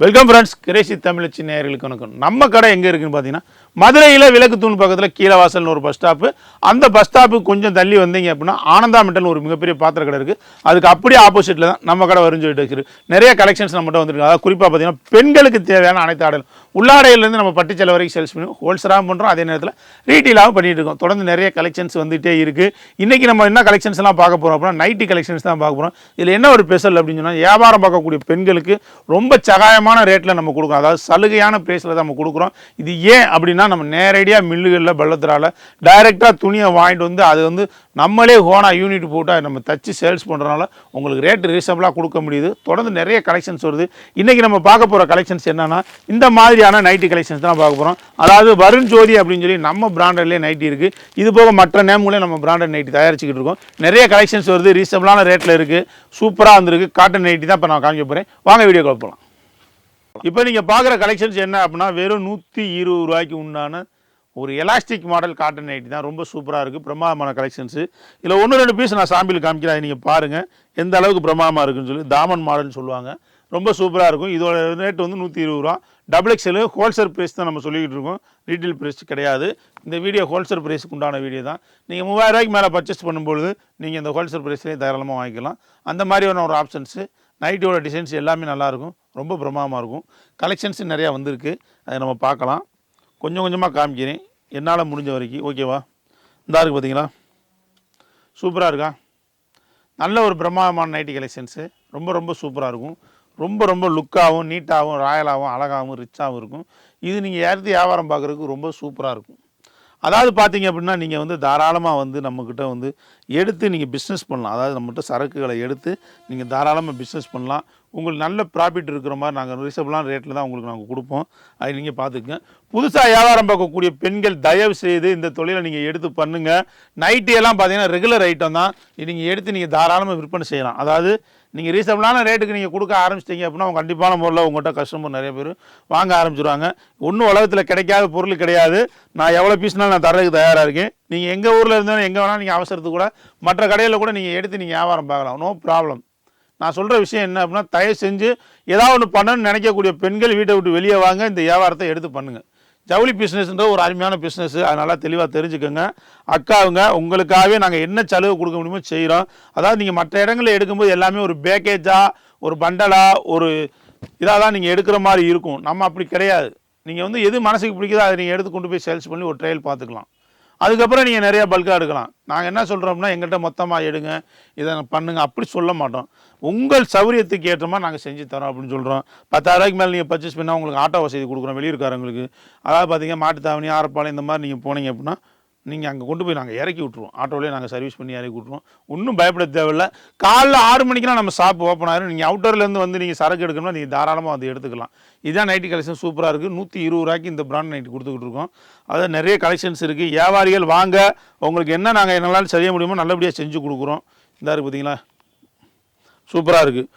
Welcome friends, Crazy தமிழச்சி நேயர்களுக்கு வணக்கம். நம்ம கடை எங்கே இருக்குன்னு பார்த்தீங்கன்னா மதுரையில் விளக்கு தூண் பக்கத்தில் கீழவாசல்னு ஒரு பஸ் ஸ்டாப்பு. அந்த பஸ் ஸ்டாப்புக்கு கொஞ்சம் தள்ளி வந்தீங்க அப்படின்னா ஆனந்தா மெட்டல் ஒரு மிகப்பெரிய பாத்திர கடை இருக்குது. அதுக்கு அப்படியே ஆப்போசிட்டில் தான் நம்ம கடை வரும்னு சொல்லிட்டு இருக்குது. நிறைய கலெக்ஷன்ஸ் நம்மகிட்ட வந்துருக்கு. அதாவது குறிப்பாக பார்த்தீங்கன்னா பெண்களுக்கு தேவையான அனைத்து ஆடைகள் உள்ளாடையிலேருந்து நம்ம பட்டுச்சேலை வரைக்கும் சேல்ஸ் பண்ணி ஹோல்சேலாகவும் பண்ணுறோம், அதே நேரத்தில் ரீட்டெயிலாகவும் பண்ணிட்டு இருக்கோம். தொடர்ந்து நிறைய கலெக்ஷன்ஸ் வந்துகிட்டே இருக்குது. இன்றைக்கி நம்ம என்ன கலெக்ஷன்ஸ் எல்லாம் பார்க்க போகிறோம் அப்படின்னா நைட்டி கலெக்ஷன்ஸ் தான் பார்க்க போகிறோம். இதில் என்ன ஒரு ஸ்பெஷல் அப்படின்னு சொன்னால் வியாபாரம் பார்க்கக்கூடிய பெண்களுக்கு ரொம்ப சகாயமான ரேட்டில் நம்ம கொடுக்குறோம். அதாவது சலுகையான ப்ரைஸில் தான் நம்ம கொடுக்குறோம். இது ஏன் அப்படின்னா நம்ம நேரடியாக மில்லுகளில் பள்ளத்திரால டைரெக்டாக துணியை வாங்கிட்டு வந்து அது வந்து நம்மளே ஹோனாக யூனிட் போட்டு நம்ம தச்சு சேல்ஸ் பண்ணுறதுனால உங்களுக்கு ரேட்டு ரீசனபிளாக கொடுக்க முடியுது. தொடர்ந்து நிறைய கலெக்ஷன்ஸ் வருது. இன்றைக்கி நம்ம பார்க்க போகிற கலெக்ஷன்ஸ் என்னென்னா இந்த மாதிரியான நைட்டி கலெக்ஷன்ஸ் தான் பார்க்க போகிறோம். அதாவது வருண் ஜோதி அப்படின்னு சொல்லி நம்ம பிராண்டட்லேயே நைட்டி இருக்குது. இது போக மற்ற நேம்களே நம்ம பிராண்டட் நைட்டி தயாரிச்சுக்கிட்டு இருக்கோம். நிறைய கலெக்ஷன்ஸ் வருது, ரீசனபிளான ரேட்டில் இருக்குது, சூப்பராக வந்திருக்கு. காட்டன் நைட்டி தான் இப்போ நான் காமிக்க போகிறேன். வாங்க வீடியோ போகலாம். இப்போ நீங்கள் பார்க்குற கலெக்ஷன்ஸ் என்ன அப்படின்னா வெறும் 120 ரூபாய்க்கு உண்டான ஒரு எலாஸ்டிக் மாடல் காட்டன் நைட்டி தான். ரொம்ப சூப்பராக இருக்குது, பிரமாதமான கலெக்ஷன்ஸு. இதில் 1-2 பீஸ் நான் சாம்பிள் காமிக்கிறேன், நீங்கள் பாருங்கள் எந்த அளவுக்கு பிரமாதமாக இருக்குன்னு சொல்லி. தாமன் மாடல்னு சொல்லுவாங்க, ரொம்ப சூப்பராக இருக்கும். இதோட ரேட் வந்து 120 ரூபா. XXL ஹோல்சேல் ப்ரைஸ் தான் நம்ம சொல்லிக்கிட்டு இருக்கோம், ரீட்டெயில் ப்ரைஸ் கிடையாது. இந்த வீடியோ ஹோல்சேல் ப்ரைஸுக்கு உண்டான வீடியோ தான். நீங்கள் 3000 ரூபாய்க்கு மேலே பர்ச்சேஸ் பண்ணும்பொழுது நீங்கள் இந்த ஹோல்சேல் ப்ரைஸ்லேயே தாராளமாக வாங்கிக்கலாம். அந்த மாதிரியான ஒரு ஆப்ஷன்ஸு. நைட்டியோட டிசைன்ஸ் எல்லாமே நல்லாயிருக்கும், ரொம்ப பிரமாதமாக இருக்கும். கலெக்ஷன்ஸ் நிறையா வந்திருக்கு, அதை நம்ம பார்க்கலாம். கொஞ்சம் கொஞ்சமாக காமிக்கிறேன் என்னால் முடிஞ்ச வரைக்கும். ஓகேவா? இந்தா இருக்குது பார்த்தீங்களா, சூப்பராக இருக்கா? நல்ல ஒரு பிரமாதமான நைட்டி கலெக்ஷன்ஸு. ரொம்ப ரொம்ப சூப்பராக இருக்கும். ரொம்ப ரொம்ப லுக்காகவும் நீட்டாகவும் ராயலாகவும் அழகாகவும் ரிச்சாகவும் இருக்கும். இது நீங்கள் ஏற்றி வியாபாரம் பார்க்குறதுக்கு ரொம்ப சூப்பராக இருக்கும். அதாவது பார்த்தீங்க அப்படின்னா நீங்கள் வந்து தாராளமாக வந்து நம்மக்கிட்ட வந்து எடுத்து நீங்கள் பிஸ்னஸ் பண்ணலாம். அதாவது நம்மகிட்ட சரக்குகளை எடுத்து நீங்கள் தாராளமாக பிஸ்னஸ் பண்ணலாம். உங்களுக்கு நல்ல ப்ராஃபிட் இருக்கிற மாதிரி நாங்கள் ரீசனபிளான ரேட்டில் தான் உங்களுக்கு நாங்கள் கொடுப்போம். அது நீங்கள் பார்த்துக்குங்க. புதுசாக வியாபாரம் பார்க்கக்கூடிய பெண்கள் தயவு செய்து இந்த தொழிலை நீங்கள் எடுத்து பண்ணுங்கள். நைட்டியெல்லாம் பார்த்தீங்கன்னா ரெகுலர் ஐட்டம் தான். நீங்கள் எடுத்து நீங்கள் தாராளமாக விற்பனை செய்யலாம். அதாவது நீங்கள் ரீசனபிளான ரேட்டுக்கு நீங்கள் கொடுக்க ஆரம்பிச்சிட்டிங்க அப்படின்னா அவங்க கண்டிப்பான முறையில் உங்கள்கிட்ட கஸ்டமர் நிறைய பேர் வாங்க ஆரம்பிச்சிடுவாங்க. ஒன்றும் உலகத்தில் கிடைக்காத பொருள் கிடையாது. நான் எவ்வளோ பீஸ்னாலும் நான் தரதுக்கு தயாராக இருக்கேன். நீங்கள் எங்கள் ஊரில் இருந்தாலும் எங்கே வேணாலும் நீங்கள் அவசரத்துக்கு கூட மற்ற கடையில் கூட நீங்கள் எடுத்து நீங்கள் வியாபாரம் பார்க்கலாம், நோ ப்ராப்ளம். நான் சொல்கிற விஷயம் என்ன அப்படின்னா தயவு செஞ்சு ஏதாவது ஒன்று பண்ணணும்னு நினைக்கக்கூடிய பெண்கள் வீட்டை விட்டு வெளியே வாங்க, இந்த வியாபாரத்தை எடுத்து பண்ணுங்கள். ஜவுளி பிஸ்னஸ்ன்ற ஒரு அருமையான பிஸ்னஸ், அதனால் தெளிவாக தெரிஞ்சுக்கோங்க. அக்காவுங்க உங்களுக்காகவே நாங்கள் என்ன செலவு கொடுக்க முடியுமோ செய்கிறோம். அதாவது நீங்கள் மற்ற இடங்களில் எடுக்கும்போது எல்லாமே ஒரு பேக்கேஜாக ஒரு பண்டலாக ஒரு இதாக தான் நீங்கள் எடுக்கிற மாதிரி இருக்கும். நம்ம அப்படி கிடையாது. நீங்கள் வந்து எது மனசுக்கு பிடிக்குதோ அதை நீங்கள் எடுத்து கொண்டு போய் சேல்ஸ் பண்ணி ஒரு ட்ரையல் பார்த்துக்கலாம். அதுக்கப்புறம் நீங்கள் நிறையா பல்காக எடுக்கலாம். நாங்கள் என்ன சொல்கிறோம்னா எங்கள்கிட்ட மொத்தமாக எடுங்க, இதை பண்ணுங்க அப்படி சொல்ல மாட்டோம். உங்கள் சௌரியத்துக்கு ஏற்ற மாதிரி நாங்கள் செஞ்சு தரோம் அப்படின்னு சொல்கிறோம். 10,000 ரூபாய்க்கு மேலே நீங்கள் பர்ச்சேஸ் பண்ணால் உங்களுக்கு ஆட்டோ வசதி கொடுக்குறோம் வெளியூர்காரங்களுக்கு. அதாவது பார்த்தீங்கன்னா மாட்டுத்தாவணி ஆரப்பாளையம் இந்த மாதிரி நீங்கள் போனீங்க அப்படின்னா நீங்கள் அங்கே கொண்டு போய் நாங்கள் இறக்கி விட்ருவோம். ஆட்டோவிலே நாங்கள் சர்வீஸ் பண்ணி இறக்கி விட்ருவோம். ஒன்றும் பயப்பட தேவையில்லை. காலைல 6 மணிக்கெலாம் நம்ம ஷாப் ஓப்பன் ஆயிரும். நீங்கள் அவுட்டர்லேருந்து வந்து நீங்கள் சரக்கு எடுக்கணும்னா நீங்கள் தாராளமாக வந்து எடுத்துக்கலாம். இதுதான் நைட்டி கலெக்ஷன் சூப்பராக இருக்குது. 120 ரூபாய்க்கு இந்த பிராண்ட் நைட்டி கொடுத்துக்கிட்டு இருக்கோம். அதாவது நிறைய கலெக்ஷன்ஸ் இருக்குது. வியாபாரிகள் வாங்க, உங்களுக்கு என்ன நாங்கள் என்னால் செய்ய முடியுமோ நல்லபடியாக செஞ்சு கொடுக்குறோம். இந்த இருக்குது பார்த்தீங்களா, சூப்பராக இருக்குது.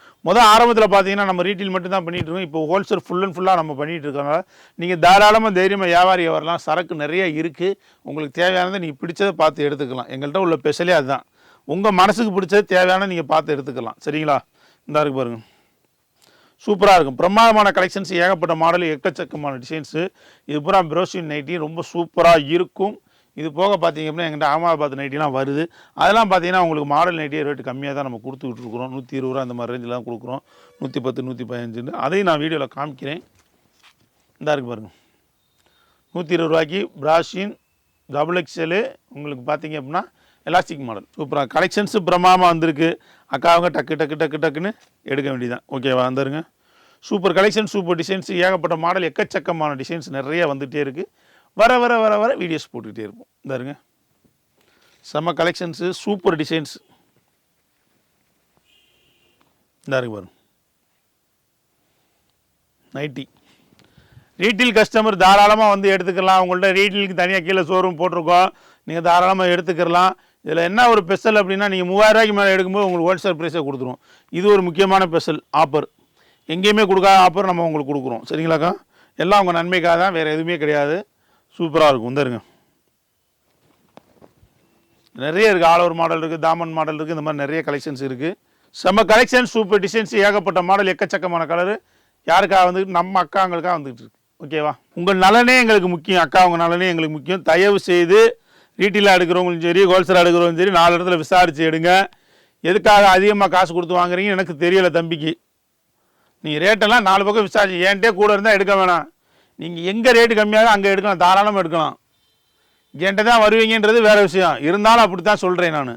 ஆரம்பத்தில் பார்த்தீங்கன்னா நம்ம ரீட்டெயில் மட்டும் தான் பண்ணிகிட்டு இருக்கோம். இப்போ ஹோல்சேல் ஃபுல்லாக நம்ம பண்ணிகிட்டு இருக்கனால நீங்கள் தாராளமாக தைரியமாக வியாபாரியை வரலாம். சரக்கு நிறைய இருக்குது. உங்களுக்கு தேவையானதை நீங்கள் பிடிச்சதை பார்த்து எடுத்துக்கலாம். எங்கள்கிட்ட உள்ள ஸ்பெஷலே அதுதான். உங்கள் மனசுக்கு பிடிச்சது தேவையான நீங்கள் பார்த்து எடுத்துக்கலாம். சரிங்களா? இந்த இருக்குது பாருங்கள், சூப்பராக இருக்கும். பிரமாதமான கலெக்ஷன்ஸ், ஏகப்பட்ட மாடல், எக்கச்சக்கமான டிசைன்ஸு. இது பூரா ப்ரோஷின் நைட்டி ரொம்ப சூப்பராக இருக்கும். இது போக பார்த்தீங்க அப்படின்னா எங்கிட்ட அகமதாபாத் நைட்டிலாம் வருது. அதெல்லாம் பார்த்தீங்கன்னா உங்களுக்கு மாடல் நைட்டியே ரேட்டு கம்மியாக தான் நம்ம கொடுத்துக்கிட்டு இருக்கிறோம். 120 ரூபா அந்த மாதிரி ரேஞ்சில் தான் கொடுக்குறோம். 110, 115. அதையும் நான் வீடியோவில் காமிக்கிறேன். இந்த இருக்குது பாருங்கள், 120 ரூபாய்க்கு பிராஷின் XXL உங்களுக்கு பார்த்தீங்க அப்படின்னா எலாஸ்டிக் மாடல் சூப்பராக கலெக்ஷன்ஸு பிரமாதமாக வந்திருக்கு. அக்காவங்க டக்கு டக்கு டக்கு டக்குன்னு எடுக்க வேண்டியதான். ஓகேவா? வந்துருங்க, சூப்பர் கலெக்ஷன், சூப்பர் டிசைன்ஸ், ஏகப்பட்ட மாடல், எக்கச்சக்கமான டிசைன்ஸ் நிறைய வந்துகிட்டே இருக்குது. வர வர வர வர வீடியோஸ் போட்டுக்கிட்டே இருப்போம். இந்த இருங்க, செம்ம கலெக்ஷன்ஸு, சூப்பர் டிசைன்ஸ். இந்த இருக்கு பாருங்க, நைட்டி ரீட்டெயில் கஸ்டமர் தாராளமாக வந்து எடுத்துக்கலாம். உங்கள்கிட்ட ரீட்டெயிலுக்கு தனியாக கீழே ஷோரூம் போட்டிருக்கோம், நீங்கள் தாராளமாக எடுத்துக்கலாம். இதில் என்ன ஒரு ஸ்பெஷல் அப்படின்னா நீங்கள் 3000 ரூபாய்க்கு மேலே எடுக்கும்போது உங்களுக்கு ஹோல்சேல் ப்ரைஸே கொடுத்துருவோம். இது ஒரு முக்கியமான ஸ்பெஷல் ஆஃபர், எங்கேயுமே கொடுக்காத ஆஃபர் நம்ம உங்களுக்கு கொடுக்குறோம். சரிங்களாக்கா? எல்லாம் உங்கள் நன்மைக்காக தான், வேறு எதுவுமே கிடையாது. சூப்பராக இருக்கும். இந்த இருங்க, நிறைய இருக்குது. ஆல் ஓவர் மாடல் இருக்குது, தாமன் மாடல் இருக்குது, இந்த மாதிரி நிறைய கலெக்ஷன்ஸ் இருக்குது. செம்ம கலெக்ஷன், சூப்பர் டிசைன்ஸ், ஏகப்பட்ட மாடல், எக்கச்சக்கமான கலரு, யாருக்காக வந்துட்டு நம்ம அக்காங்களுக்காக வந்துகிட்டு இருக்கு. ஓகேவா? உங்கள் நலனே எங்களுக்கு முக்கியம், அக்கா உங்கள் நலனே எங்களுக்கு முக்கியம். தயவு செய்து ரீட்டெயிலாக எடுக்கிறவங்களும் சரி, ஹோல்சேலாக எடுக்கிறவங்களும் சரி, 4 இடத்துல விசாரித்து எடுங்க. எதுக்காக அதிகமாக காசு கொடுத்து வாங்குறீங்க எனக்கு தெரியலை தம்பிக்கு. நீங்கள் ரேட்டெல்லாம் 4 பக்கம் விசாரிச்சு ஏன்ட்டே கூட இருந்தால் எடுக்க வேணாம். நீங்கள் எங்கே ரேட்டு கம்மியாக அங்கே எடுக்கலாம், தாராளமாக எடுக்கலாம். என்கிட்ட தான் வருவீங்கன்றது வேறு விஷயம். இருந்தாலும் அப்படி தான் சொல்கிறேன் நான்.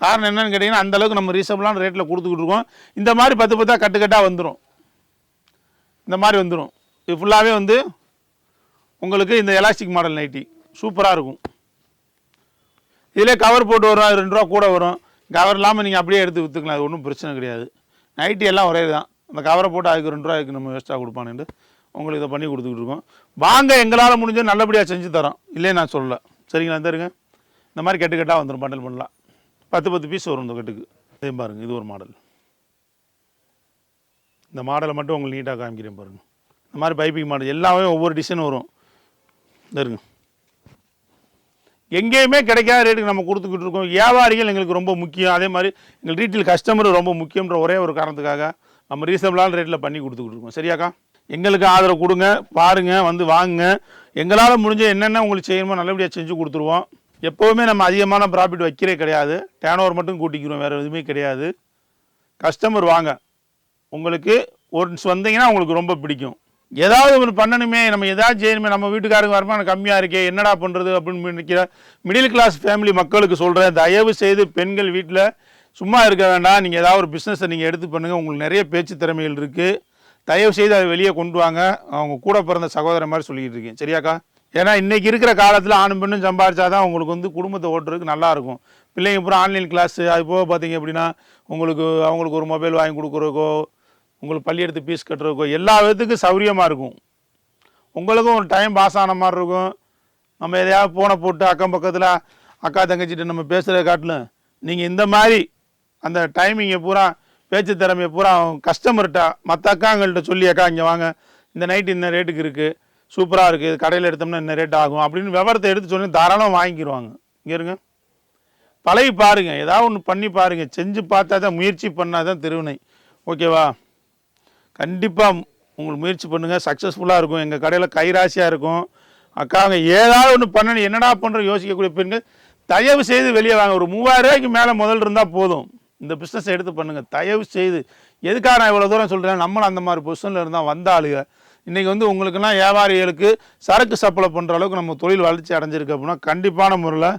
காரணம் என்னென்னு கேட்டிங்கன்னா, அந்தளவுக்கு நம்ம ரீசனபிளான ரேட்டில் கொடுத்துக்கிட்டு இருக்கோம். இந்த மாதிரி 10 கட்டுக்கட்டாக வந்துடும். இந்த மாதிரி வந்துடும். இது ஃபுல்லாகவே வந்து உங்களுக்கு இந்த எலாஸ்டிக் மாடல் நைட்டி சூப்பராக இருக்கும். இதிலே கவர் போட்டு வரும், 2 ரூபா கூட வரும். கவர் இல்லாமல் நீங்கள் அப்படியே எடுத்து விற்றுக்கலாம், அது ஒன்றும் பிரச்சனை கிடையாது. நைட்டி எல்லாம் ஒரே தான். அந்த கவரை போட்டு அதுக்கு 2 ரூபாய்க்கு நம்ம எக்ஸ்ட்ரா கொடுப்பானுட்டு உங்களுக்கு இதை பண்ணி கொடுத்துக்கிட்டு இருக்கோம். வாங்க, எங்களால் முடிஞ்ச நல்லபடியாக செஞ்சு தரோம், இல்லையே நான் சொல்லலை. சரிங்களா? தருங்க. இந்த மாதிரி கட்டுக்கட்டாக வந்துடும், பண்டல் பண்ணலாம். 10 பீஸ் வரும் இந்த கட்டுக்கு. அதே பாருங்கள், இது ஒரு மாடல். இந்த மாடலை மட்டும் உங்களுக்கு நீட்டாக காமிக்கிறேன் பாருங்கள். இந்த மாதிரி பைப்பிங் மாடல் எல்லாமே ஒவ்வொரு டிசைன் வரும். தருங்க. எங்கேயுமே கிடைக்காத ரேட்டுக்கு நம்ம கொடுத்துக்கிட்டு இருக்கோம். வியாபாரிகள் எங்களுக்கு ரொம்ப முக்கியம். அதே மாதிரி எங்கள் ரீட்டெயில் கஸ்டமர் ரொம்ப முக்கியன்ற ஒரே ஒரு காரணத்துக்காக நம்ம ரீசனபிளான ரேட்டில் பண்ணி கொடுத்துக்கிட்டு இருக்கோம். சரியாக்கா? எங்களுக்கு ஆதரவு கொடுங்க, பாருங்கள், வந்து வாங்குங்க. எங்களால் முடிஞ்ச என்னென்ன உங்களுக்கு செய்யணுமோ நல்லபடியாக செஞ்சு கொடுத்துருவோம். எப்போவுமே நம்ம அதிகமான ப்ராஃபிட் வைக்கிறே கிடையாது. டேர்ன் ஓவர் மட்டும் கூட்டிக்கிறோம், வேறு எதுவுமே கிடையாது. கஸ்டமர் வாங்க, உங்களுக்கு ஒன்ஸ் வந்தீங்கன்னா உங்களுக்கு ரொம்ப பிடிக்கும். ஏதாவது ஒன்று பண்ணணுமே, நம்ம ஏதாவது செய்யணுமே, நம்ம வீட்டுக்காரங்க வருமானம் கம்மியாக இருக்கே, என்னடா பண்ணுறது அப்படின்னு நினைக்கிற மிடில் கிளாஸ் ஃபேமிலி மக்களுக்கு சொல்கிறேன், தயவு செய்து பெண்கள் வீட்டில் சும்மா இருக்க வேண்டாம். நீங்கள் ஏதாவது ஒரு பிஸ்னஸை நீங்கள் எடுத்து பண்ணுங்கள். உங்களுக்கு நிறைய பேச்சு திறமைகள் இருக்குது. தயவு செய்து அதை வெளியே கொண்டு வாங்க. அவங்க கூட பிறந்த சகோதரன் மாதிரி சொல்லிக்கிட்டு இருக்கேன். சரியாக்கா? ஏன்னா இன்றைக்கி இருக்கிற காலத்தில் ஆணும் பெண்ணும் சம்பாதிச்சா தான் உங்களுக்கு வந்து குடும்பத்தை ஓட்டுறதுக்கு நல்லாயிருக்கும். பிள்ளைங்க பூரா ஆன்லைன் கிளாஸு, அது போக பார்த்தீங்க அப்படின்னா அவங்களுக்கு ஒரு மொபைல் வாங்கி கொடுக்குறக்கோ, உங்களுக்கு பள்ளியெடுத்து ஃபீஸ் கட்டுறதுக்கோ எல்லா விதத்துக்கும் சௌரியமாக இருக்கும். உங்களுக்கும் ஒரு டைம் பாஸ் ஆன மாதிரி இருக்கும். நம்ம எதையாவது ஃபோனை போட்டு அக்கம் பக்கத்தில் அக்கா தங்கச்சிட்டு நம்ம பேசுகிறத காட்டிலும் நீங்கள் இந்த மாதிரி அந்த டைமிங்கை பூரா, பேச்சு திறமையை பூரா கஸ்டமர்கிட்ட மற்ற அக்காங்கள்கிட்ட சொல்லி, அக்கா இங்கே வாங்க, இந்த நைட்டு இந்த ரேட்டுக்கு இருக்குது, சூப்பராக இருக்குது, கடையில் எடுத்தோம்னா இந்த ரேட் ஆகும் அப்படின்னு விவரத்தை எடுத்து சொல்லி தாராளமாக வாங்கிக்கிடுவாங்க. இங்கே இருங்க, பழகி பாருங்கள், ஏதாவது ஒன்று பண்ணி பாருங்கள். செஞ்சு பார்த்தா தான், முயற்சி பண்ணால் தான் திருவினை. ஓகேவா? கண்டிப்பாக உங்களுக்கு முயற்சி பண்ணுங்கள், சக்ஸஸ்ஃபுல்லாக இருக்கும். எங்கள் கடையில் கைராசியாக இருக்கும். அக்காங்க ஏதாவது ஒன்று பண்ணணும், என்னடா பண்ணுறோம் யோசிக்கக்கூடிய பெண்கள் தயவு செய்து வெளியே வாங்க. ஒரு 3000 ரூபாய்க்கு மேலே முதல் இருந்தால் போதும். இந்த பிஸ்னஸை எடுத்து பண்ணுங்கள் தயவு செய்து. எதுக்காக நான் இவ்வளோ தூரம் சொல்கிறேன், நம்மளும் அந்த மாதிரி பொசிஷனில் இருந்தால் வந்தாளுங்க. இன்றைக்கி வந்து உங்களுக்குன்னா வியாபாரிகளுக்கு சரக்கு சப்ளை பண்ணுற அளவுக்கு நம்ம தொழில் வளர்ச்சி அடைஞ்சிருக்கு அப்படின்னா கண்டிப்பான முறையில்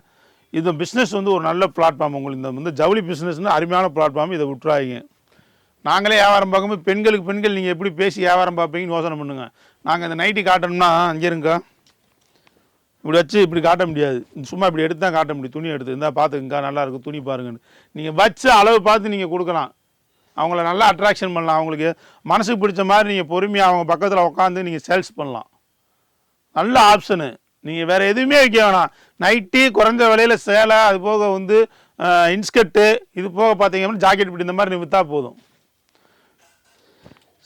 இது பிஸ்னஸ் வந்து ஒரு நல்ல பிளாட்ஃபார்ம். உங்களுக்கு இந்த வந்து ஜவுளி பிஸ்னஸ்னு அருமையான பிளாட்ஃபார்ம். இதை விட்டுறாங்க. நாங்களே வியாபாரம் பார்க்கும்போது பெண்கள் நீங்கள் எப்படி பேசி வியாபாரம் பார்ப்பீங்கன்னு யோசனை பண்ணுங்கள். நாங்கள் இந்த நைட்டி காட்டணும்னா அங்கே இருங்க, இப்படி வச்சு இப்படி காட்ட முடியாது. சும்மா இப்படி எடுத்து தான் காட்ட முடியும். துணி எடுத்து இருந்தால் பார்த்துக்குங்க, நல்லாயிருக்கும், துணி பாருங்கன்னு நீங்கள் வச்சு அளவு பார்த்து நீங்கள் கொடுக்கலாம். அவங்கள நல்லா அட்ராக்ஷன் பண்ணலாம். அவங்களுக்கு மனசுக்கு பிடிச்ச மாதிரி நீங்கள் பொறுமையாக அவங்க பக்கத்தில் உட்காந்து நீங்கள் சேல்ஸ் பண்ணலாம். நல்ல ஆப்ஷனு. நீங்கள் வேறு எதுவுமே வைக்க வேணாம். நைட்டி, குறைஞ்ச விலையில் சேலை, அது போக வந்து இன்ஸ்கர்ட்டு, இது போக பார்த்தீங்கன்னா ஜாக்கெட் இப்படி இந்த மாதிரி விற்றா போதும்.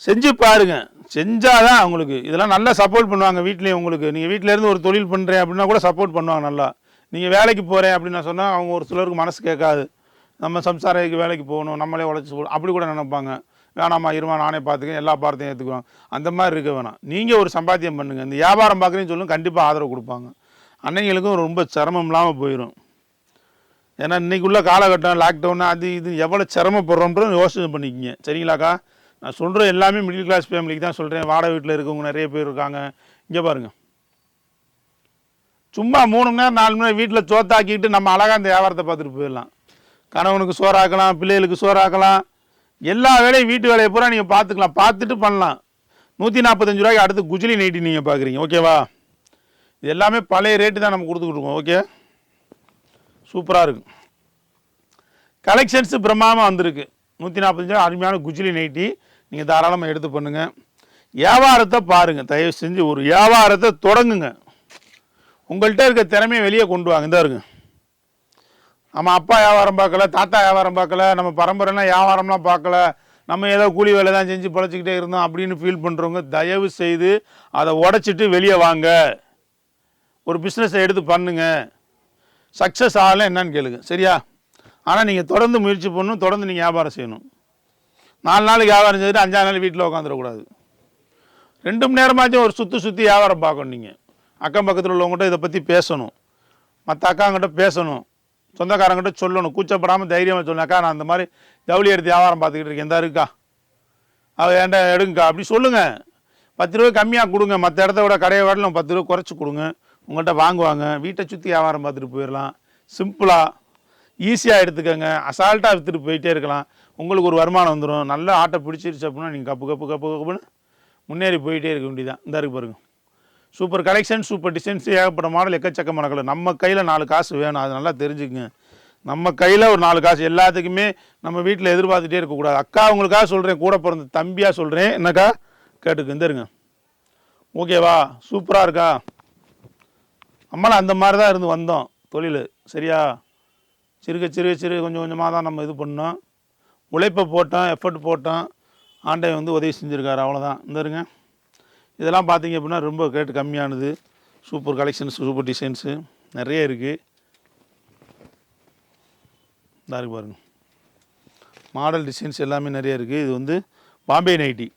செஞ்சு பாருங்கள். செஞ்சால் தான் அவங்களுக்கு இதெல்லாம் நல்லா சப்போர்ட் பண்ணுவாங்க. வீட்லேயும் உங்களுக்கு நீங்கள் வீட்டிலேருந்து ஒரு தொழில் பண்ணுறேன் அப்படின்னா கூட சப்போர்ட் பண்ணுவாங்க நல்லா. நீங்கள் வேலைக்கு போகிறேன் அப்படின்னு நான் சொன்னால் அவங்க ஒரு சிலருக்கு மனசு கேட்காது. நம்ம சம்சாரிக்கு வேலைக்கு போகணும், நம்மளே உழைச்சி போகணும் அப்படி கூட நினைப்பாங்க. வேணாமா, இருமா, நானே பார்த்துக்கேன், எல்லா பாரத்தையும் ஏற்றுக்குவாங்க. அந்த மாதிரி இருக்க வேணாம். நீங்கள் ஒரு சம்பாத்தியம் பண்ணுங்கள். இந்த வியாபாரம் பார்க்குறேன்னு சொல்லுங்க, கண்டிப்பாக ஆதரவு கொடுப்பாங்க. அன்னைங்களுக்கும் ரொம்ப சிரமம் இல்லாமல் போயிடும். ஏன்னா இன்றைக்குள்ள காலகட்டம் லாக்டவுன் அது இது எவ்வளோ சிரமப்படுறோன்றது யோசனை பண்ணிக்கிங்க. சரிங்களாக்கா? நான் சொல்கிற எல்லாமே மிடில் கிளாஸ் ஃபேமிலிக்கு தான் சொல்கிறேன். வாடகை வீட்டில் இருக்கவங்க நிறைய பேர் இருக்காங்க. இங்கே பாருங்கள், சும்மா 3 மணி நேரம் 4 மணி நேரம் வீட்டில் சோத்தாக்கிட்டு நம்ம அழகாக இந்த வியாபாரத்தை பார்த்துட்டு போயிடலாம். கணவனுக்கு சோறாக்கலாம், பிள்ளைகளுக்கு சோறாக்கலாம், எல்லா வேலையும் வீட்டு வேலையை பூரா நீங்கள் பார்த்துக்கலாம். பார்த்துட்டு பண்ணலாம். 145 ரூபாய்க்கு அடுத்து குஜிலி நைட்டி நீங்கள் பார்க்குறீங்க. ஓகேவா? இது எல்லாமே பழைய ரேட்டு தான் நம்ம கொடுத்துக்கிட்டு இருக்கோம். ஓகே, சூப்பராக இருக்கும். கலெக்ஷன்ஸு பிரம்மாண்டமாக வந்திருக்கு. 145 அருமையான குஜிலி நைட்டி நீங்கள் தாராளமாக எடுத்து பண்ணுங்கள். வியாபாரத்தை பாருங்கள். தயவு செஞ்சு ஒரு வியாபாரத்தை தொடங்குங்க. உங்கள்கிட்ட இருக்க திறமையை வெளியே கொண்டு வாங்க. இந்த இருங்க, நம்ம அப்பா வியாபாரம் பார்க்கல, தாத்தா வியாபாரம் பார்க்கல, நம்ம பரம்பரைலாம் வியாபாரம்லாம் பார்க்கல, நம்ம ஏதோ கூலி வேலை தான் செஞ்சு பழச்சிக்கிட்டே இருந்தோம் அப்படின்னு ஃபீல் பண்ணுறவங்க தயவு செய்து அதை உடச்சிட்டு வெளியே வாங்க. ஒரு பிஸ்னஸை எடுத்து பண்ணுங்க. சக்ஸஸ் ஆகலை என்னன்னு கேளுங்க. சரியா? ஆனால் நீங்கள் தொடர்ந்து முயற்சி பண்ணணும், தொடர்ந்து நீங்கள் வியாபாரம் செய்யணும். 4 நாளைக்கு வியாபாரம் செய்துட்டு 5ஆவது நாள் வீட்டில் உட்காந்துடக்கூடாது. 2 மணி நேரமாச்சும் ஒரு சுற்றி வியாபாரம் பார்க்கணும். நீங்கள் அக்கம் பக்கத்தில் உள்ளவங்ககிட்ட இதை பற்றி பேசணும், மற்ற அக்காங்கிட்ட பேசணும், சொந்தக்காரங்கிட்ட சொல்லணும், கூச்சப்படாமல் தைரியமாக சொன்னாக்கா நான் அந்த மாதிரி ஜவுளி எடுத்து வியாபாரம் பார்த்துக்கிட்டு இருக்கேன், எந்த இருக்கா அவள் ஏன்டா எடுங்கக்கா அப்படி சொல்லுங்கள். 10 ரூபா கம்மியாக கொடுங்க, மற்ற இடத்த விட கடையை விடலாம் 10 ரூபா குறைச்சி கொடுங்க, உங்கள்கிட்ட வாங்குவாங்க. வீட்டை சுற்றி வியாபாரம் பார்த்துட்டு போயிடலாம். சிம்பிளாக ஈஸியாக எடுத்துக்கோங்க, அசால்ட்டாக விற்றுட்டு போயிட்டே இருக்கலாம். உங்களுக்கு ஒரு வருமானம் வந்துடும். நல்ல ஆட்டை பிடிச்சிருச்சு அப்படின்னா நீங்கள் கப்புன்னு முன்னேறி போயிட்டே இருக்க வேண்டியதான். இந்த இருக்கு பாருங்கள், சூப்பர் கலெக்ஷன், சூப்பர் டிசைன்ஸ், ஏகப்பட்ட மாடல், எக்கச்சக்கமான கலர். நம்ம கையில் 4 காசு வேணும், அது நல்லா தெரிஞ்சுக்குங்க. நம்ம கையில் ஒரு 4 காசு எல்லாத்துக்குமே நம்ம வீட்டில் எதிர்பார்த்துட்டே இருக்கக்கூடாது. அக்கா உங்களுக்காக சொல்கிறேன், கூட பிறந்த தம்பியாக சொல்கிறேன், என்னக்கா கேட்டுக்கு இருந்துருங்க. ஓகேவா? சூப்பராக இருக்கா? நம்மளும் அந்த மாதிரி தான் இருந்து வந்தோம் தொழில். சரியா? சிறு கொஞ்சம் கொஞ்சமாக தான் நம்ம இது பண்ணோம். உழைப்பை போட்டோம், எஃபர்ட் போட்டோம், ஆண்டவன் வந்து உதவி செஞ்சுருக்காரு, அவ்வளோதான். இருங்க, இதெல்லாம் பார்த்தீங்க அப்படின்னா ரொம்ப ரேட்டு கம்மியானது. சூப்பர் கலெக்ஷன்ஸ், சூப்பர் டிசைன்ஸு நிறைய இருக்குது. இதாக இருக்கு பாருங்கள், மாடல் டிசைன்ஸ் எல்லாமே நிறைய இருக்குது. இது வந்து பாம்பே நைட்டி.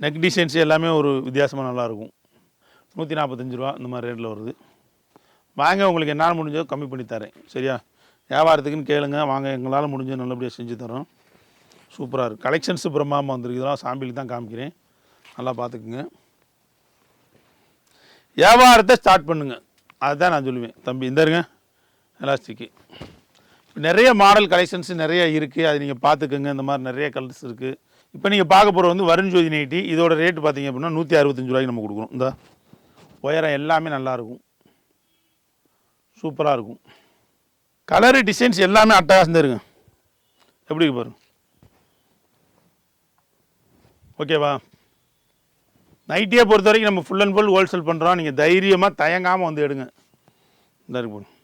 நெக் டிசைன்ஸ் எல்லாமே ஒரு வித்தியாசமாக நல்லாயிருக்கும். 145 ரூபா இந்த மாதிரி ரேட்டில் வருது. வாங்க, உங்களுக்கு என்னால் முடிஞ்சோ கம்மி பண்ணி தரேன். சரியா? வியாபாரத்துக்குன்னு கேளுங்க, வாங்க, எங்களால் முடிஞ்சோ நல்லபடியாக செஞ்சு தரோம். சூப்பராக இருக்குது. கலெக்ஷன்ஸு பிரம்மாண்டமாக வந்துருக்கு. இதெல்லாம் சாம்பிளுக்கு தான் காமிக்கிறேன், நல்லா பார்த்துக்குங்க. வியாபாரத்தை ஸ்டார்ட் பண்ணுங்க, அதுதான் நான் சொல்லுவேன். தம்பி இந்த இருங்க, எலாஸ்டிக்கு நிறைய மாடல் கலெக்ஷன்ஸ் நிறைய இருக்குது, அது நீங்கள் பார்த்துக்குங்க. இந்த மாதிரி நிறைய கலர்ஸ் இருக்குது. இப்போ நீங்கள் பார்க்க போகிற வந்து வருண்ஜோதி நைட்டி. இதோட ரேட்டு பார்த்தீங்க அப்படின்னா 165 ரூபாய்க்கு நம்ம கொடுக்குறோம். இந்த உயரம் எல்லாமே நல்லாயிருக்கும், சூப்பராக இருக்கும். கலரு டிசைன்ஸ் எல்லாமே அட்டகாசம் இருங்க. எப்படி பாருங்க, ஓகேவா? நைட்டியை பொறுத்த வரைக்கும் நம்ம ஃபுல் அண்ட் ஃபுல் ஹோல்சேல் பண்ணுறோம். நீங்கள் தைரியமாக தயங்காமல் வந்து எடுங்க. இந்த இருக்கு பாருங்க,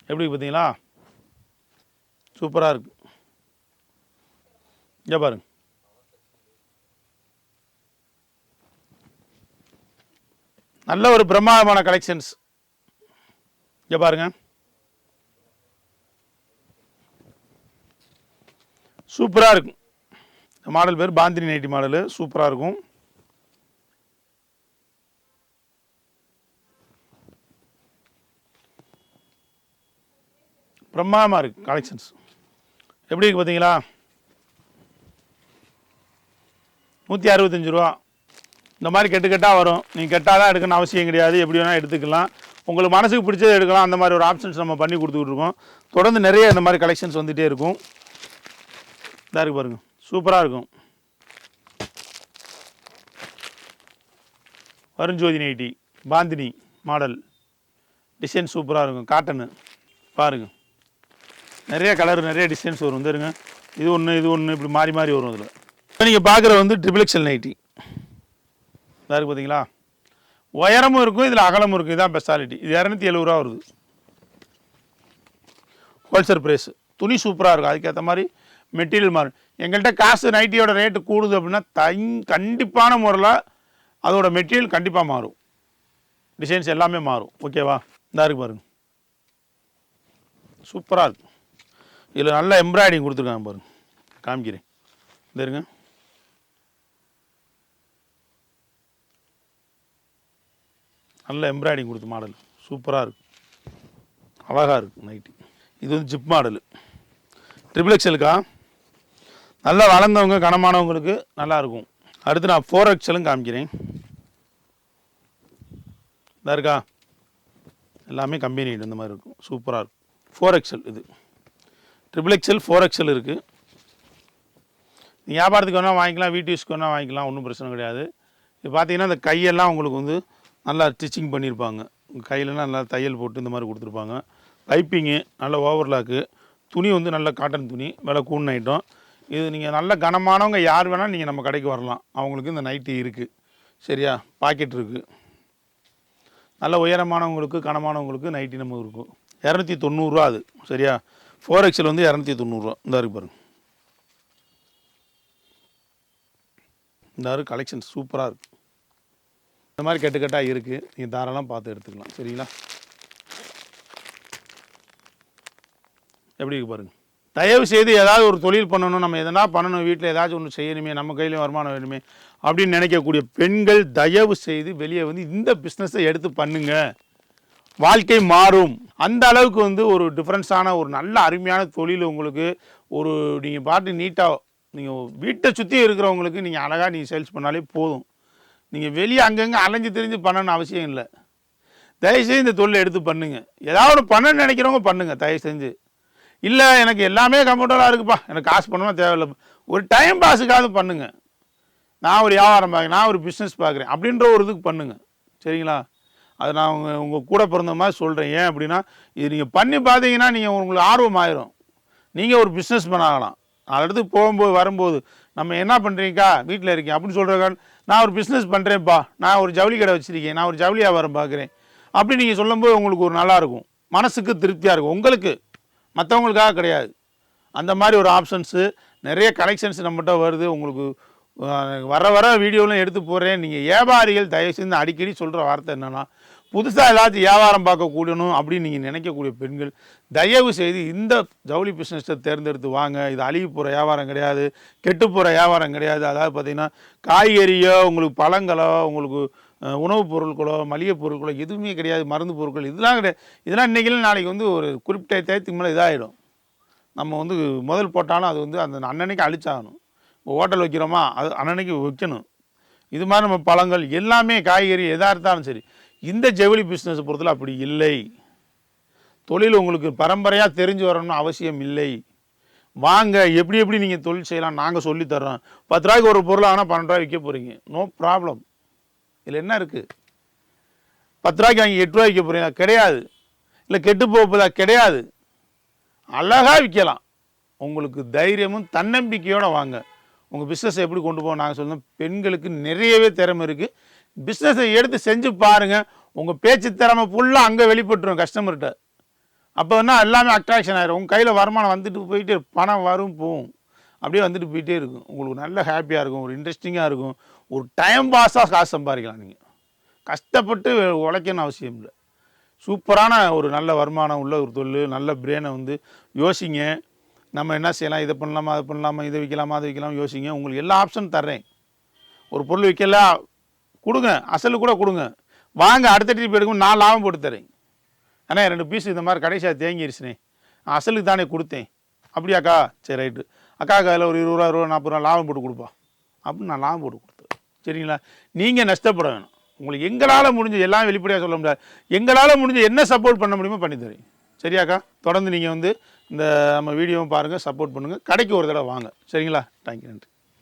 எப்படி பார்த்தீங்களா? சூப்பராக இருக்குது. இங்கே பாருங்க, நல்ல ஒரு பிரம்மாண்டமான கலெக்ஷன்ஸ். இங்கே பாருங்கள், சூப்பராக இருக்கும். மாடல் பேர் பாந்தினி நைட்டி மாடலு, சூப்பராக இருக்கும். பிரம்மாண்டமாக இருக்குது கலெக்ஷன்ஸ். எப்படி இருக்குது பார்த்தீங்களா? 165 ரூபா. இந்த மாதிரி கெட்டால் வரும். நீங்கள் கெட்டால் தான் எடுக்கணும்னு அவசியம் கிடையாது, எப்படி வேணால் எடுத்துக்கலாம். உங்களுக்கு மனசுக்கு பிடிச்சது எடுக்கலாம். அந்த மாதிரி ஒரு ஆப்ஷன்ஸ் நம்ம பண்ணி கொடுத்துக்கிட்டு இருக்கோம். தொடர்ந்து நிறைய இந்த மாதிரி கலெக்ஷன்ஸ் வந்துகிட்டே இருக்கும். இதாக இருக்குது பாருங்கள், சூப்பராக இருக்கும். Varunjothi nightie bandhani model design சூப்பராக இருக்கும். காட்டனு பாருங்கள், நிறைய கலர், நிறைய டிசைன்ஸ் வரும். வந்துருங்க, இது ஒன்று இப்படி மாறி வரும். இதில் இப்போ நீங்கள் பார்க்குற வந்து XXL நைட்டி. இதாக இருக்குது பார்த்தீங்களா? உயரமும் இருக்கும், இதில் அகலமும் இருக்கும். இதுதான் ஸ்பெஷாலிட்டி. இது 270 ரூபா வருது ஹோல்சேல் ப்ரைஸு. துணி சூப்பராக இருக்கும், அதுக்கேற்ற மாதிரி மெட்டீரியல் மாறும். எங்கள்கிட்ட காசு நைட்டியோட ரேட்டு கூடுது அப்படின்னா கண்டிப்பான முறையில் அதோட மெட்டீரியல் கண்டிப்பாக மாறும், டிசைன்ஸ் எல்லாமே மாறும். ஓகேவா? இதாக இருக்கு பாருங்க, சூப்பராக இருக்கும். இதில் நல்ல எம்ப்ராய்டிங் கொடுத்துருக்காங்க பாருங்க, காமிக்கிறேன். இந்த இருங்க, நல்ல எம்ப்ராய்டிங் கொடுத்து மாடல் சூப்பராக இருக்கும், அழகாக இருக்கும் நைட்டி. இது வந்து ஜிப் மாடலு, XXLக்கா. நல்லா வளர்ந்தவங்க கனமானவங்களுக்கு நல்லாயிருக்கும். அடுத்து நான் 4XL காமிக்கிறேன். இதாக இருக்கா? எல்லாமே கம்பெனி இந்த மாதிரி இருக்கும், சூப்பராக இருக்கும். 4XL இது XXL 4XL இருக்குது. வியாபாரத்துக்கு வேணால் வாங்கிக்கலாம், வீட்டு யூஸ்க்கு வேணால் வாங்கிக்கலாம், ஒன்றும் பிரச்சனை கிடையாது. இது பார்த்தீங்கன்னா இந்த கையெல்லாம் உங்களுக்கு வந்து நல்லா ஸ்டிச்சிங் பண்ணியிருப்பாங்க. கையிலலாம் நல்லா தையல் போட்டு இந்த மாதிரி கொடுத்துருப்பாங்க. பைப்பிங்கு நல்ல ஓவர்லாக்கு. துணி வந்து நல்ல காட்டன் துணி, விலை கூண் ஐட்டம். இது நீங்கள் நல்ல கனமானவங்க யார் வேணால் நீங்கள் நம்ம கடைக்கு வரலாம், அவங்களுக்கு இந்த நைட்டி இருக்குது. சரியா? பாக்கெட் இருக்குது. நல்ல உயரமானவங்களுக்கு கனமானவங்களுக்கு நைட்டி நம்ம இருக்கும். 290 ரூபா அது. சரியா? 4XL வந்து 290 ரூபா. இந்த இருக்கு பாருங்க, இந்த இருக்கு கலெக்ஷன் சூப்பராக இருக்குது. இந்த மாதிரி கெட்டாக இருக்குது, நீங்கள் தாராளமாக பார்த்து எடுத்துக்கலாம். சரிங்களா? எப்படி இருக்கு பாருங்கள், தயவு செய்து ஏதாவது ஒரு தொழில் பண்ணணும், நம்ம எதனா பண்ணணும், வீட்டில் ஏதாச்சும் ஒன்று செய்யணுமே, நம்ம கையிலையும் வருமானம் வேணுமே அப்படின்னு நினைக்கக்கூடிய பெண்கள் தயவு செய்து வெளியே வந்து இந்த பிஸ்னஸை எடுத்து பண்ணுங்க. வாழ்க்கை மாறும். அந்த அளவுக்கு வந்து ஒரு டிஃப்ரென்ஸான ஒரு நல்ல அருமையான தொழில் உங்களுக்கு. ஒரு நீங்கள் பாட்டு நீட்டாக நீங்கள் வீட்டை சுற்றி இருக்கிறவங்களுக்கு நீங்கள் அழகாக நீங்கள் சேல்ஸ் பண்ணாலே போதும். நீங்கள் வெளியே அங்கங்கே அலைஞ்சு திரிஞ்சு பண்ணணும்னு அவசியம் இல்லை. தயவுசெய்து இந்த தொழிலை எடுத்து பண்ணுங்கள். ஏதாவது ஒரு பண்ண நினைக்கிறவங்க பண்ணுங்கள் தயவு செஞ்சு. இல்லை எனக்கு எல்லாமே கம்ஃபர்டபுளாக இருக்குப்பா, எனக்கு காசு பண்ணணும் தேவையில்லை, ஒரு டைம் பாஸுக்காவது பண்ணுங்கள். நான் ஒரு வியாபாரம் பார்க்குறேன், நான் ஒரு பிஸ்னஸ் பார்க்குறேன் அப்படின்ற ஒரு இதுக்கு பண்ணுங்கள். சரிங்களா? அது நான் உங்கள் கூட பிறந்த மாதிரி சொல்கிறேன். ஏன் அப்படின்னா இது நீங்கள் பண்ணி பார்த்தீங்கன்னா நீங்கள் உங்களுக்கு ஆர்வம் ஆயிரும். நீங்கள் ஒரு பிஸ்னஸ் பண்ண ஆகலாம். நாலு இடத்துக்கு போகும்போது வரும்போது நம்ம என்ன பண்ணுறீங்கக்கா, வீட்டில் இருக்கேன் அப்படின்னு சொல்கிறக்கா, நான் ஒரு பிஸ்னஸ் பண்ணுறேன்ப்பா, நான் ஒரு ஜவுளி கடை வச்சுருக்கேன், நான் ஒரு ஜவுளி வியாபாரம் பார்க்குறேன் அப்படி நீங்கள் சொல்லும்போது உங்களுக்கு ஒரு நல்லாயிருக்கும், மனசுக்கு திருப்தியாக இருக்கும் உங்களுக்கு, மற்றவங்களுக்காக கிடையாது. அந்த மாதிரி ஒரு ஆப்ஷன்ஸு நிறைய கலெக்ஷன்ஸ் நம்மகிட்ட வருது. உங்களுக்கு வர வீடியோலாம் எடுத்து போடுறேன். நீங்கள் வியாபாரிகள் தயவுசெய்து அடிக்கடி சொல்கிற வார்த்தை என்னென்னா, புதுசாக ஏதாச்சும் வியாபாரம் பார்க்கக்கூடணும் அப்படின்னு நீங்கள் நினைக்கக்கூடிய பெண்கள் தயவு செய்து இந்த ஜவுளி பிஸ்னஸை தேர்ந்தெடுத்து வாங்க. இது அழுகி போகிற வியாபாரம் கிடையாது, கெட்டு போகிற வியாபாரம் கிடையாது. அதாவது பார்த்திங்கன்னா காய்கறியோ, உங்களுக்கு பழங்களோ, உங்களுக்கு உணவுப் பொருட்களோ, மளிகை பொருட்களோ எதுவுமே கிடையாது, மருந்து பொருட்கள் இதெல்லாம் கிடையாது. இதெல்லாம் இன்றைக்கி நாளைக்கு வந்து ஒரு குறிப்பிட்ட டயத்துக்கு மேலே இதாகிடும். நம்ம வந்து முதல் போட்டாலும் அது வந்து அந்த அன்னன்னைக்கு அழிச்சாகணும். இப்போ ஹோட்டல் வைக்கிறோமா, அது அன்னன்னைக்கு வைக்கணும். இது மாதிரி நம்ம பழங்கள் எல்லாமே காய்கறி எதாக இருந்தாலும் சரி. இந்த ஜவுளி பிஸ்னஸை பொறுத்தல அப்படி இல்லை. தொழில் உங்களுக்கு பரம்பரையாக தெரிஞ்சு வரணும்னு அவசியம் இல்லை. வாங்க, எப்படி எப்படி நீங்கள் தொழில் செய்யலாம் நாங்கள் சொல்லித்தர்றோம். 10 ரூபாய்க்கு ஒரு பொருள் ஆனால் 12 ரூபாய் விற்க போகிறீங்க, நோ ப்ராப்ளம். இதில் என்ன இருக்குது? 10 ரூபாய்க்கு வாங்கி 8 ரூபாய் விற்க போகிறீங்களா? கிடையாது. இல்லை கெட்டு போகுதா? கிடையாது. அழகாக விற்கலாம். உங்களுக்கு தைரியமும் தன்னம்பிக்கையோடு வாங்க. உங்கள் பிஸ்னஸை எப்படி கொண்டு போக நாங்கள் சொல்லணும். பெண்களுக்கு நிறையவே திறமை இருக்குது. பிஸ்னஸை எடுத்து செஞ்சு பாருங்கள். உங்கள் பேச்சு திறமை ஃபுல்லாக அங்கே வெளிப்பட்டுரும் கஸ்டமர்கிட்ட. அப்போ என்ன எல்லாமே அட்ராக்ஷன் ஆகிடும். உங்கள் கையில் வருமானம் வந்துட்டு போயிட்டே, பணம் வரும் போகும், அப்படியே வந்துட்டு போயிட்டே இருக்கும். உங்களுக்கு நல்ல ஹாப்பியாக இருக்கும், ஒரு இன்ட்ரெஸ்டிங்காக இருக்கும், ஒரு டைம் பாஸாக காசு சம்பாதிக்கலாம். நீங்கள் கஷ்டப்பட்டு உழைக்கணும்னு அவசியம் இல்லை. சூப்பரான ஒரு நல்ல வருமானம் உள்ள ஒரு தொழில். நல்ல பிரெயினை வந்து யோசிங்க. நம்ம என்ன செய்யலாம், இதை பண்ணலாமா, அதை பண்ணலாமா, இதை விற்கலாமா, அதை விற்கலாமா யோசிங்க. உங்களுக்கு எல்லா ஆப்ஷனும் தர்றேன். ஒரு பொருள் விற்கல கொடுங்க, அசலு கூட கொடுங்க, வாங்க அடுத்த ட்ரிப் எடுக்கும், நான் லாபம் போட்டு தரேன். ஆனால் 2 பீஸ் இந்த மாதிரி கடைசியாக தேங்கிருச்சுனே, அசலுக்கு தானே கொடுத்தேன். அப்படியாக்கா? சரி ரைட்டு, அக்காவுக்கு அதில் ஒரு 20 ரூபா 40 ரூபா லாபம் போட்டு கொடுப்பா அப்படின்னு நான் லாபம் போட்டு கொடுத்தேன். சரிங்களா? நீங்கள் நஷ்டப்பட வேணும். உங்களுக்கு எங்களால் முடிஞ்சு எல்லாம் வெளிப்படையாக சொல்ல முடியாது, எங்களால் முடிஞ்சு என்ன சப்போர்ட் பண்ண முடியுமோ பண்ணித்தரேன். சரியாக்கா? தொடர்ந்து நீங்கள் வந்து இந்த நம்ம வீடியோவும் பாருங்கள், சப்போர்ட் பண்ணுங்கள். கடைக்கு ஒரு தடவை வாங்க. சரிங்களா? தேங்க்யூ, நன்றி.